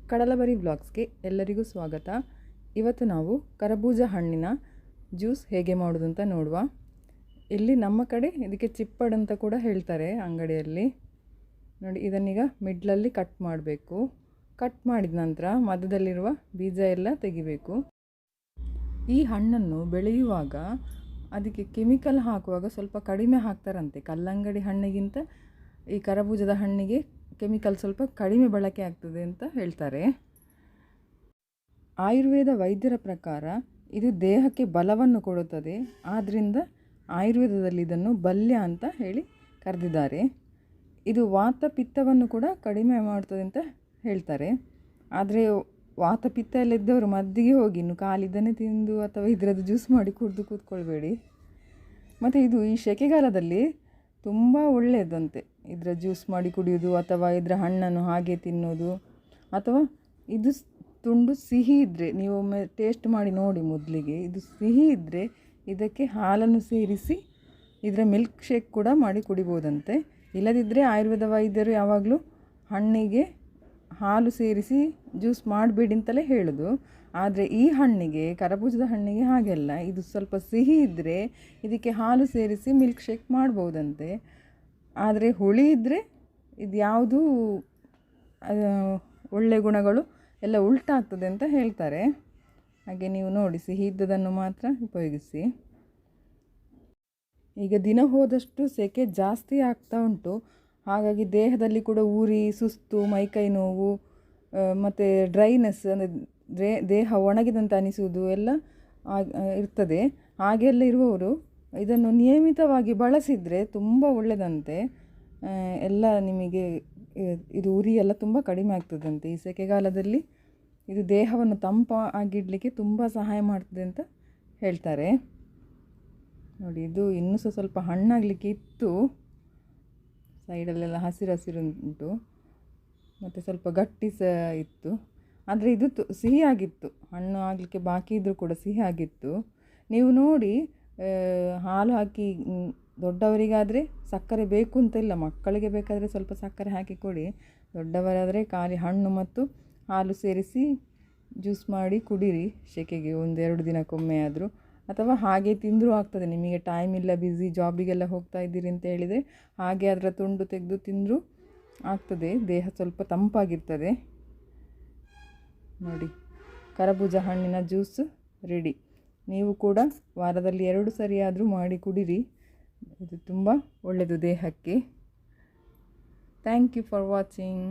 ಕಡಲಬರಿ ವ್ಲಾಗ್ಸ್ಗೆ ಎಲ್ಲರಿಗೂ ಸ್ವಾಗತ. ಇವತ್ತು ನಾವು ಕರಬೂಜ ಹಣ್ಣಿನ ಜ್ಯೂಸ್ ಹೇಗೆ ಮಾಡೋದು ಅಂತ ನೋಡುವ. ಇಲ್ಲಿ ನಮ್ಮ ಕಡೆ ಇದಕ್ಕೆ ಚಿಪ್ಪಡ್ ಅಂತ ಕೂಡ ಹೇಳ್ತಾರೆ ಅಂಗಡಿಯಲ್ಲಿ. ನೋಡಿ, ಇದನ್ನೀಗ ಮಿಡ್ಲಲ್ಲಿ ಕಟ್ ಮಾಡಬೇಕು. ಕಟ್ ಮಾಡಿದ ನಂತರ ಮಧ್ಯದಲ್ಲಿರುವ ಬೀಜ ಎಲ್ಲ ತೆಗಿಬೇಕು. ಈ ಹಣ್ಣನ್ನು ಬೆಳೆಯುವಾಗ ಅದಕ್ಕೆ ಕೆಮಿಕಲ್ ಹಾಕುವಾಗ ಸ್ವಲ್ಪ ಕಡಿಮೆ ಹಾಕ್ತಾರಂತೆ. ಕಲ್ಲಂಗಡಿ ಹಣ್ಣಿಗಿಂತ ಈ ಕರಬೂಜದ ಹಣ್ಣಿಗೆ ಕೆಮಿಕಲ್ ಸ್ವಲ್ಪ ಕಡಿಮೆ ಬಳಕೆ ಆಗ್ತದೆ ಅಂತ ಹೇಳ್ತಾರೆ. ಆಯುರ್ವೇದ ವೈದ್ಯರ ಪ್ರಕಾರ ಇದು ದೇಹಕ್ಕೆ ಬಲವನ್ನು ಕೊಡುತ್ತದೆ. ಆದ್ದರಿಂದ ಆಯುರ್ವೇದದಲ್ಲಿ ಇದನ್ನು ಬಲ್ಯ ಅಂತ ಹೇಳಿ ಕರೆದಿದ್ದಾರೆ. ಇದು ವಾತ ಪಿತ್ತವನ್ನು ಕೂಡ ಕಡಿಮೆ ಮಾಡ್ತದೆ ಅಂತ ಹೇಳ್ತಾರೆ. ಆದರೆ ವಾತ ಪಿತ್ತ ಎಲ್ಲ ಇದ್ದವರು ಮದ್ದಿಗೆ ಹೋಗಿ ಇನ್ನು ಕಾಲಿದ್ದನ್ನೇ ತಿಂದು ಅಥವಾ ಇದರದ್ದು ಜ್ಯೂಸ್ ಮಾಡಿ ಕುಡಿದು ಕೂತ್ಕೊಳ್ಬೇಡಿ. ಮತ್ತು ಇದು ಈ ಸೆಕೆಗಾಲದಲ್ಲಿ ತುಂಬ ಒಳ್ಳೆಯದಂತೆ. ಇದರ ಜ್ಯೂಸ್ ಮಾಡಿ ಕುಡಿಯೋದು ಅಥವಾ ಇದರ ಹಣ್ಣನ್ನು ಹಾಗೆ ತಿನ್ನೋದು. ಅಥವಾ ಇದು ತುಂಡು ಸಿಹಿ ಇದ್ದರೆ ನೀವು ಒಮ್ಮೆ ಟೇಸ್ಟ್ ಮಾಡಿ ನೋಡಿ. ಮೊದಲಿಗೆ ಇದು ಸಿಹಿ ಇದ್ದರೆ ಇದಕ್ಕೆ ಹಾಲನ್ನು ಸೇರಿಸಿ ಇದರ ಮಿಲ್ಕ್ ಶೇಕ್ ಕೂಡ ಮಾಡಿ ಕುಡಿಬೋದಂತೆ. ಇಲ್ಲದಿದ್ದರೆ ಆಯುರ್ವೇದ ವೈದ್ಯರು ಯಾವಾಗಲೂ ಹಣ್ಣಿಗೆ ಹಾಲು ಸೇರಿಸಿ ಜ್ಯೂಸ್ ಮಾಡಬೇಡಿ ಅಂತಲೇ ಹೇಳೋದು. ಆದರೆ ಈ ಹಣ್ಣಿಗೆ, ಕರಬೂಜದ ಹಣ್ಣಿಗೆ ಹಾಗೆಲ್ಲ. ಇದು ಸ್ವಲ್ಪ ಸಿಹಿ ಇದ್ದರೆ ಇದಕ್ಕೆ ಹಾಲು ಸೇರಿಸಿ ಮಿಲ್ಕ್ ಶೇಕ್ ಮಾಡ್ಬೋದಂತೆ. ಆದರೆ ಹುಳಿ ಇದ್ದರೆ ಇದು ಯಾವುದೂ ಒಳ್ಳೆಯ ಗುಣಗಳು ಎಲ್ಲ ಉಲ್ಟಾಗ್ತದೆ ಅಂತ ಹೇಳ್ತಾರೆ. ಹಾಗೆ ನೀವು ನೋಡಿ, ಸಿಹಿ ಇದ್ದದನ್ನು ಮಾತ್ರ ಉಪಯೋಗಿಸಿ. ಈಗ ದಿನ ಹೋದಷ್ಟು ಸೆಕೆ ಜಾಸ್ತಿ ಆಗ್ತಾ ಉಂಟು. ಹಾಗಾಗಿ ದೇಹದಲ್ಲಿ ಕೂಡ ಉರಿ, ಸುಸ್ತು, ಮೈಕೈ ನೋವು ಮತ್ತು ಡ್ರೈನೆಸ್ ಅಂದರೆ ದೇಹ ಒಣಗಿದಂತೆ ಅನಿಸುವುದು ಎಲ್ಲ ಇರ್ತದೆ. ಹಾಗೆಲ್ಲ ಇರುವವರು ಇದನ್ನು ನಿಯಮಿತವಾಗಿ ಬಳಸಿದರೆ ತುಂಬ ಒಳ್ಳೆಯದಂತೆ. ಎಲ್ಲ ನಿಮಗೆ ಇದು ಉರಿ ಎಲ್ಲ ತುಂಬ ಕಡಿಮೆ ಆಗ್ತದಂತೆ. ಈ ಸೆಕೆಗಾಲದಲ್ಲಿ ಇದು ದೇಹವನ್ನು ತಂಪಾಗಿಡಲಿಕ್ಕೆ ತುಂಬ ಸಹಾಯ ಮಾಡ್ತದೆ ಅಂತ ಹೇಳ್ತಾರೆ. ನೋಡಿ, ಇದು ಇನ್ನೂ ಸ್ವಲ್ಪ ಹಣ್ಣಾಗಲಿಕ್ಕೆ ಇತ್ತು. ಸೈಡಲ್ಲೆಲ್ಲ ಹಸಿರು ಉಂಟು ಮತ್ತು ಸ್ವಲ್ಪ ಗಟ್ಟಿ ಸಹ ಇತ್ತು. ಆದರೆ ಇದು ಸಿಹಿ ಆಗಿತ್ತು. ಹಣ್ಣು ಆಗಲಿಕ್ಕೆ ಬಾಕಿ ಇದ್ದರೂ ಕೂಡ ಸಿಹಿ ಆಗಿತ್ತು. ನೀವು ನೋಡಿ, ಹಾಲು ಹಾಕಿ ದೊಡ್ಡವರಿಗಾದರೆ ಸಕ್ಕರೆ ಬೇಕು ಅಂತ ಇಲ್ಲ. ಮಕ್ಕಳಿಗೆ ಬೇಕಾದರೆ ಸ್ವಲ್ಪ ಸಕ್ಕರೆ ಹಾಕಿ ಕೊಡಿ. ದೊಡ್ಡವರಾದರೆ ಖಾಲಿ ಹಣ್ಣು ಮತ್ತು ಹಾಲು ಸೇರಿಸಿ ಜ್ಯೂಸ್ ಮಾಡಿ ಕುಡೀರಿ ಸೆಕೆಗೆ 1-2 ದಿನಕ್ಕೊಮ್ಮೆ ಆದರೂ. ಅಥವಾ ಹಾಗೆ ತಿಂದರೂ ಆಗ್ತದೆ. ನಿಮಗೆ ಟೈಮ್ ಇಲ್ಲ, ಬ್ಯುಸಿ, ಜಾಬಿಗೆಲ್ಲ ಹೋಗ್ತಾ ಇದ್ದೀರಿ ಅಂತ ಹೇಳಿದರೆ ಹಾಗೆ ಅದರ ತುಂಡು ತೆಗೆದು ತಿಂದರೂ ಆಗ್ತದೆ. ದೇಹ ಸ್ವಲ್ಪ ತಂಪಾಗಿರ್ತದೆ. ನೋಡಿ, ಕರಬೂಜ ಹಣ್ಣಿನ ಜ್ಯೂಸ್ ರೆಡಿ. ನೀವು ಕೂಡ ವಾರದಲ್ಲಿ 2 ಸರಿಯಾದರೂ ಮಾಡಿ ಕುಡಿರಿ. ಇದು ತುಂಬ ಒಳ್ಳೆಯದು ದೇಹಕ್ಕೆ. Thank you for watching.